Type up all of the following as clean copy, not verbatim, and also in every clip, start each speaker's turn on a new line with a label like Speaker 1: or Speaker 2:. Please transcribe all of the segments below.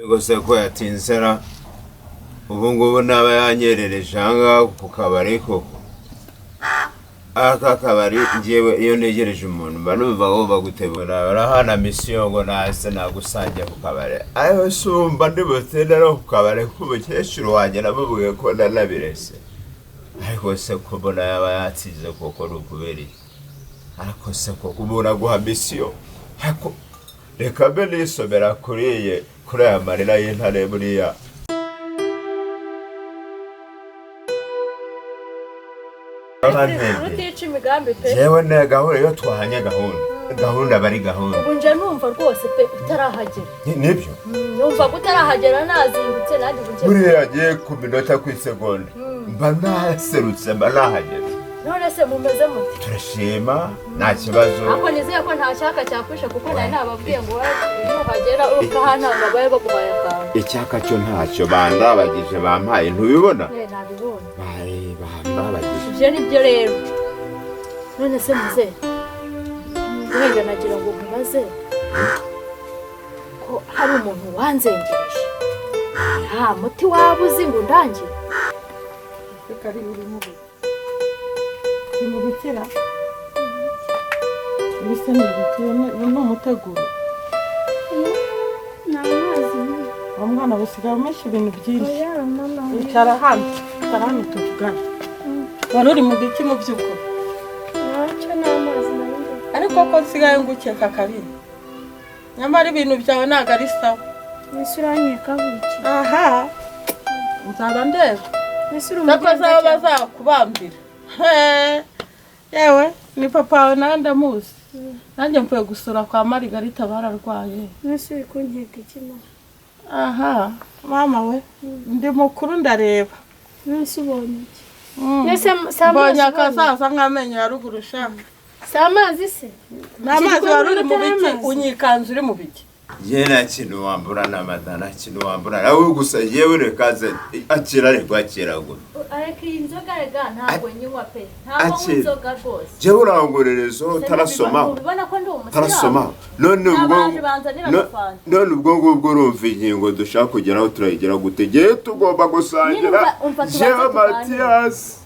Speaker 1: Gusa ko yatinzera ubu ngubu naba yanyerereje ahangaha ku kabari koko. Aka kabari njyewe iyo ntegereje umuntu mba numva agomba gutebura barahana misiyo ngo nahise nagusangiye ku kabari. Ayo sumba ndi butinde no ku kabari k'umukecuru wanjye namubwiye ko nanabirese. Ariko se ko mbona yaba yatize koko n'ukubera iki? Ariko se koko umuntu aguha misiyo ariko reka mbe nisomera kuri aya marira y'intare buriya.
Speaker 2: Rutica imigambi pe.
Speaker 1: Yewe ne gahunda iyo twahanye gahunda bari gahunda.
Speaker 2: Ubu nje numva rwose pe utarahagera.
Speaker 1: Nibyo?
Speaker 2: Numva utarahagera nazindutse nanjye ubuje.
Speaker 1: Buriya agiye ku minota ku isegonda. Mba naserutse mba nahagera.
Speaker 2: None se mumeze muti?
Speaker 1: Turashima nta kibazo.
Speaker 2: Ako nizeye ko nta cyaka cyakwisha kuko nari nababwiye ngo nuhagera ukahantanga baye baguhaye akantu.
Speaker 1: Icyaka cyo ntacyo bandabagije bampaye ntubibona?
Speaker 2: Nabibona.
Speaker 1: Babagije.
Speaker 2: Ibyo nibyo rero. None se muze. Wenda nagira ngo mubaze ko hari umuntu wanzengereje. Nta muti wabuze ngo ndangire.
Speaker 3: Reka ari uri mubi. Imubikira. Bise n'ibikira n'umuteguro.
Speaker 4: N'amazi.
Speaker 3: Umwana bisigaye amesha ibintu byinshi. Icara hano tuvugana. Wari uri mu biki mu by'ukuri?
Speaker 4: Ntacyo n'amazi nabindi.
Speaker 3: Ariko ko nsigaye ngukeka kabiri. Nyamara ibintu byawe ntabwo ari sawa.
Speaker 4: Ese uranyeka biki?
Speaker 3: Aha. Nzaba ndeba.
Speaker 4: Ese uri
Speaker 3: Ndakoze bazakubambira. Yewe ni papa wawe nawe ndamuzi. Nanjye mvuye gusura kwa Marigarita bararwaye.
Speaker 4: Ese uri kunkeka iki na?
Speaker 3: Aha, mama we. Ndi mukuru ndareba.
Speaker 4: Ese ubonye iki?
Speaker 3: Mbonye akazaza nk'amenyo ya ruguru shaka.
Speaker 4: Si amazi se?
Speaker 3: N'amazi wari uri mu biki unyikanzu uri mu biki?
Speaker 1: Ye nta kintu wambura n'amata nta kintu wambura nawe gusa yewe rekaze akira ariko akiragura.
Speaker 2: Ariko iyi nzoga rega ntabwo nyinywa pe. Ntabwo nzoga rwose.
Speaker 1: Jewe urangorerezo tarasoma.
Speaker 2: Ubona ko ndi umusiramu.
Speaker 1: Tarasoma. None ubwo ngubwo urumva ingingo dushaka kugeraho turayigera gutegeye tugomba gusangira. Jewe Mathias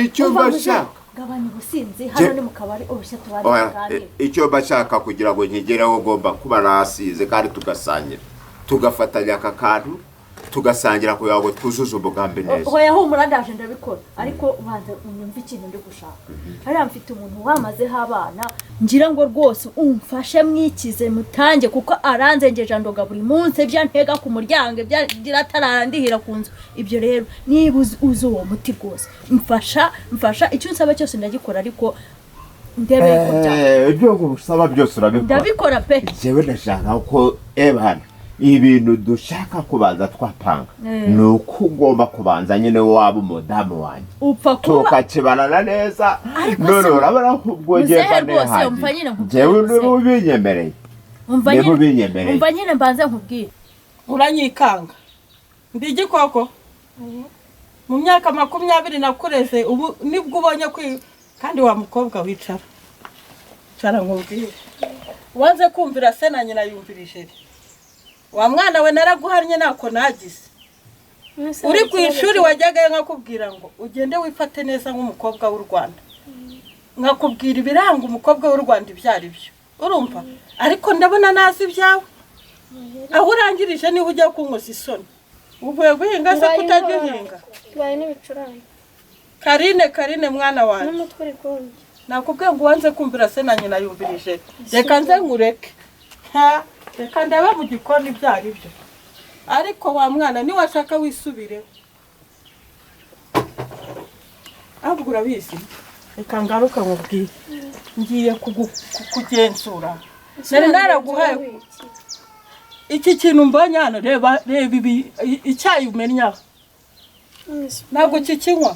Speaker 1: icyo bashaka.
Speaker 2: Gabanya ubusinzi hano ni mu kabari urushya tubari kandi.
Speaker 1: Icyo bashaka kugira ngo nkigereho ugomba kuba nasize kandi tugasangira. Tugafatanya aka kantu tugasangira kugira ngo twuzuze umugambi neza.
Speaker 2: Hoya humura ndaje ndabikora ariko ubanza unyumva ikintu ndi gushaka. Hariya mfite umuntu wamazeho abana ngira ngo rwose umfashe mwikize mutange kuko aranzengeje ndoga buri munsi bya ntega ku muryango bya atarandihira kunzu. Ibyo rero niba uzi uwo muti rwose mfasha icyo nsaba cyose ndagikora ariko ndebe ko cyane.
Speaker 1: Ibyo ngusaba byose urabikora.
Speaker 2: Ndabikora pe.
Speaker 1: Jewe ndashaka ko ebana ibintu dushaka kubanza twapanga nuko ugomba kubanza nyine waba umudamu wanjye tukakibanana neza none urabona ko ubwogeye kandi haje jewe niba ubinyemereye
Speaker 2: umva nyine mbanze nkubwire
Speaker 3: uranyikanga ndi igikoko mu myaka 20 nakureze ubu nibwo ubonye kandi wa mukobwa wicara cara nkubwire wanze kumvira se na nyina yumvirije wa mwana we naraguharanye nako nagize uri ku ishuri wajyaga nkakubwira ngo ugende wifate neza nk'umukobwa w'u Rwanda nkakubwira ibiranga umukobwa w'u Rwanda ibyari byo urumva ariko ndabona nazi ibyawe aho urangirije niho ujya kunkoza isoni uvuye guhinga se kutagihinga
Speaker 4: tubaye n'ibicurane
Speaker 3: Karine mwana wanjye
Speaker 4: n'umutwe uri konje
Speaker 3: nakubwiye ngo wanze kumvira se na nyina yumvirije reka nze nkureke reka ndaba mu gikoni byari byo ariko wa mwana ni washaka wisubire ahubwo urabizi reka ngaruka nkubwire ngiye kugenzura nari naraguhaye iki kintu mbonye hano reba ibi icyayi umenya ntabwo kikinywa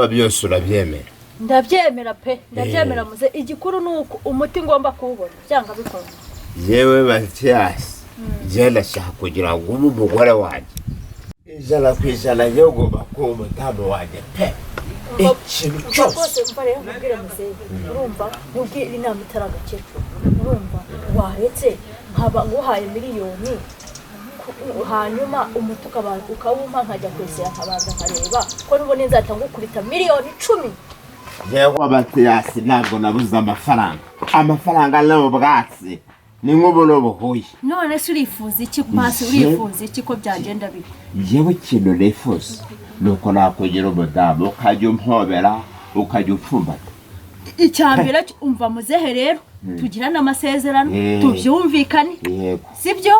Speaker 1: byose urabyemera.
Speaker 2: Ndabyemera pe ndabyemera muze igikuru nuko umuti ngomba kuwubona byanga bikora.
Speaker 1: Yewe Mathias je ndashaka kugira ngo umugore wanjye ijana ku ijana yo gomba kuba umudamu wanjye pe ikintu cyose
Speaker 2: mbareye mubwire muze urumva mubwire inama itaragakecuru urumva waretse nkaba nguhaye miliyoni hanyuma umuti ukawumpa nkajya kwesera nkabanza nkareba ko nubone nzatanga ukurita miliyoni 10.
Speaker 1: yewe abatiyasi ntabwo nabuze amafaranga n'ubwatsi ni nk'ubuno buhuye.
Speaker 2: None se urifuza iki basi urifuza iki ko byagenda bibi?
Speaker 1: Yewe ikintu nifuza nuko nakugira umudamu ukajya umpobera ukajya upfumbata.
Speaker 2: Icyambere umva muzehe rero tugirana amasezerano tubyumvikane sibyo?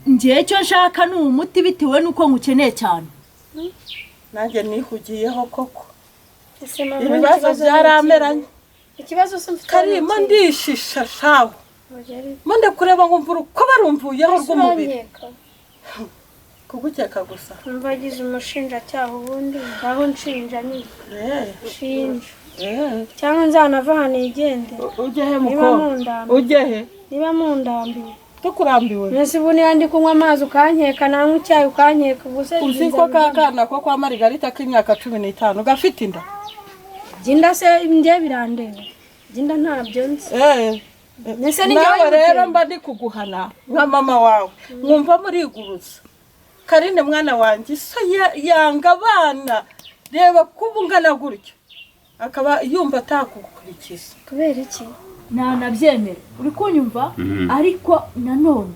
Speaker 2: Ngiye cyo nshaka ni umuti bitewe nuko nkukeneye cyane.
Speaker 3: Nanjye nihugiyeho koko.
Speaker 4: Ibibazo
Speaker 3: byarameranye.
Speaker 4: Ikibazo se mfite
Speaker 3: Karimo ndishisha shawe. Monde kureba ngumvura uko barumvuyeho rw'umubiri. Kugukeka gusa.
Speaker 4: Mbagize umushinjacyaha ubundi aho nshinja ni. Shinja. Cyangwa nzanava hano igende.
Speaker 3: Ujehe muko. Ujehe.
Speaker 4: Niba mundambiwe.
Speaker 3: Tukurambiwe.
Speaker 4: Nese buni yandi kunywa amazi ukankeka nanywa icyayi ukankeka ubuse.
Speaker 3: Uzi ko kakana ko kwa Margarita k'imyaka 15 gafite inda.
Speaker 4: Jinda se nje birandeba. Jinda ntabyo nzi.
Speaker 3: Nese ni nawe rero mba ndi kuguhana nka mama wawe. Mwumva muri guruza. Karine mwana wanjye so yanga abana. Reba kubungana gutyo. Akaba yumva atakukurikiza.
Speaker 4: Kubera iki?
Speaker 2: Nabyemera uri kunyumva ariko nanone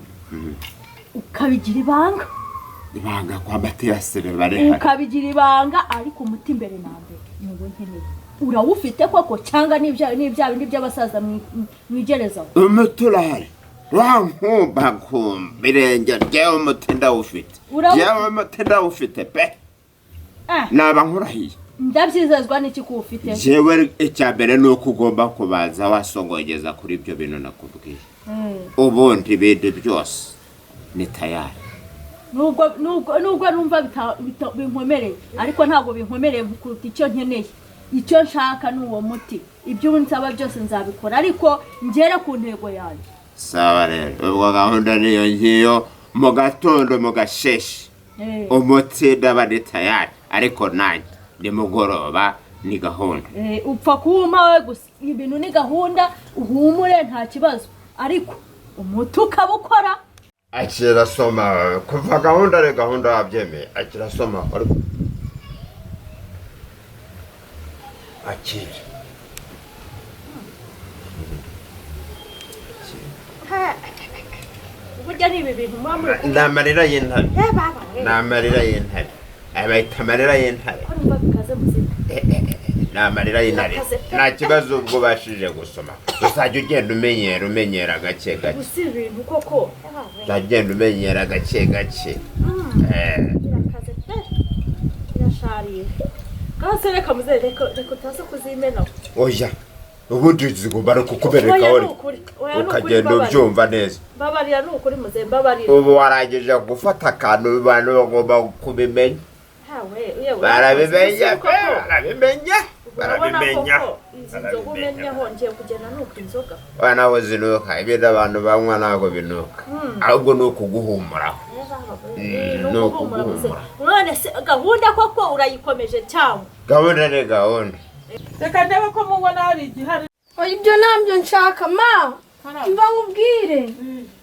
Speaker 2: ukabigira ibanga
Speaker 1: kwa Matiyasi bare
Speaker 2: ukabigira ibanga ariko umuti imbere nambe ngo nkeneye urawufite koko cyanga n'ibindi by'abasaza mwigereza
Speaker 1: umuturare wankumba kumbirenge ryewe umutinda ufite yewe umutinda ufite pe naba nkurahiye
Speaker 2: ndabyizezwa n'iki ko ufite
Speaker 1: jewe icyambere nuko ugomba kubanza wasongogeza kuri ibyo bintu nakubwiye ubundi bindi byose ni tayari nubwo numva binkomereye ariko ntabwo binkomereye kuruta icyo nkeneye icyo nshaka n'uwo muti ibyo nsaba byose nzabikora ariko ngere ku ntego yanjye sawa rero ubwo gahunda niyo ngiyo mu gatondo mu gasheshe umuti ndaba ni tayari ariko nanjye ni mugoroba ni gahunda
Speaker 2: upfa kuwuma we gusa ibintu ni gahunda uhumure nta kibazo ariko umuti ukabukora
Speaker 1: akira soma kuva gahunda re gahunda wabyemeye akira soma ariko akira
Speaker 2: uburyo ni ibi bintu mwamure
Speaker 1: namarira y'intare namarira y'intare amarira y'intare
Speaker 2: urumva bikaze muzima
Speaker 1: namarira y'intare nta kibazo ubwo bashije gusoma uzajya ugenda umenyera gake gake
Speaker 2: gusa ibintu koko
Speaker 1: uzagenda umenyera gake gake
Speaker 2: birakaze pe birashariye kandi reka muze reka utaza kuzimena
Speaker 1: oya ubundi zigomba kukubereka uri ukagenda ubyumva neza
Speaker 2: babarira n'ukuri muze babarira
Speaker 1: ubu warangije gufata akantu abantu bagomba kubimenya barabimenya barabimenya
Speaker 2: hongeye kugenda nuko inzoga
Speaker 1: nawe zinuka ibindi abantu banywa ntabwo binuka ahubwo ni ukuguhumura
Speaker 2: none se gahunda koko urayikomeje cyangwa
Speaker 1: gahunda ni gahunda
Speaker 3: reka ndebe ko mubona hari igihari
Speaker 4: ibyo ntabyo nshaka ma mba nkubwire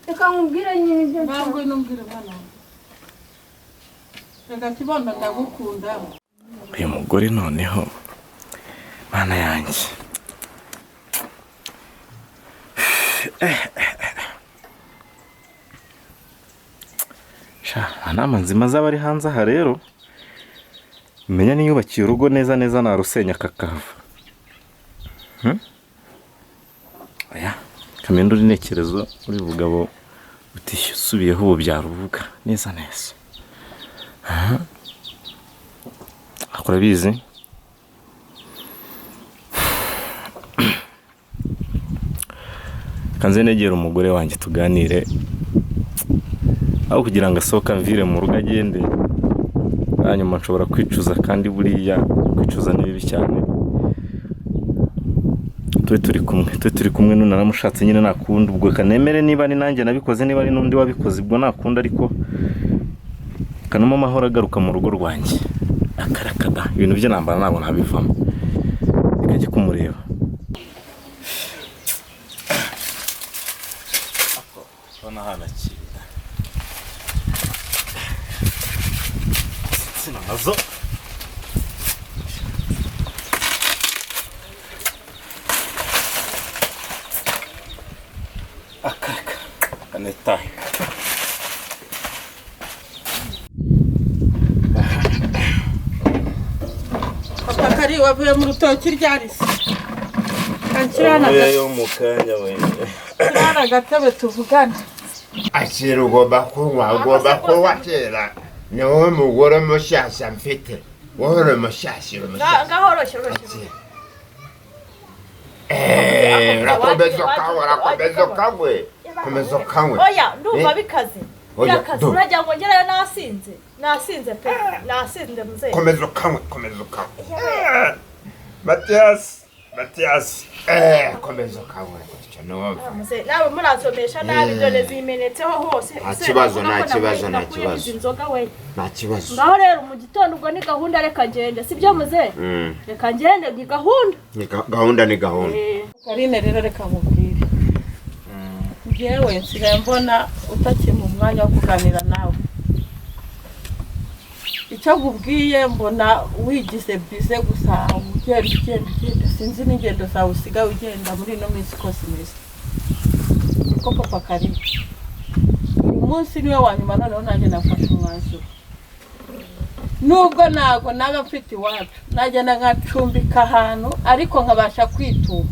Speaker 4: reka nkubwire nyine ibyo nshaka
Speaker 3: ntabwo numbwire mwana reka kibondo ndagukunda
Speaker 5: uyu mugore noneho mana yanjye inama nzima z'abari hanze aha rero menya niyubakiye urugo neza neza narusenya kakava aya kamendo n'intekerezo uri bugabo utisubiyeho ubu byaruvuga neza neza akora bizi kanze negera umugore wanjye tuganire aho kugira ngo asohoka mvire mu rugo agende hanyuma nshobora kwicuza kandi buriya kwicuza ni bibi cyane turi kumwe none naramushatse nyine nakunda ubwo kanemere niba ni nanjye nabikoze niba ari n'undi wabikoze ubwo nakunda ariko kanuma amahoro agaruka mu rugo rwanjye akarakada ibintu bye nambara ntabwo nabivamo ikajya kumureba ubona hano akira azo akaka aneta
Speaker 3: papa kari wavuye mu rutoki ryarise
Speaker 5: yo mukanya we
Speaker 3: kirana gatebe tuvugana
Speaker 1: akira ugomba kunywa kera ni wowe mugore mushyashya mfite wowe mushyashya
Speaker 2: ngahoroshe
Speaker 1: urakomeza ukanywe
Speaker 2: oya ndumva bikaze birakaze uragira ngo ngerayo nasinze pe nasinze muzehe
Speaker 1: komeza ukanywe Mathias komeza ukanywe
Speaker 2: muzehe nawe murazomesha nabi dore zimenetseho hose
Speaker 1: nta kibazo
Speaker 2: ngaho rero mu gitondo ubwo ni gahunda reka ngende sibyo muzehe reka ngende ni gahunda
Speaker 1: ni gahunda
Speaker 3: Karine rero reka nkubwire njyewe nsigaye mbona utakiri mu mwanya wo kuganira nawe icyo nkubwiye mbona wigize bize gusa ugenda sinzi n'ingendo zawe usigaye ugenda muri ino minsi kose imeze ko papa Karine uyu munsi niwe wa nyuma noneho nanjye nafashe umwanzuro nubwo ntabwo naba mfite iwacu nagenda nkacumbika ahantu ariko nkabasha kwituma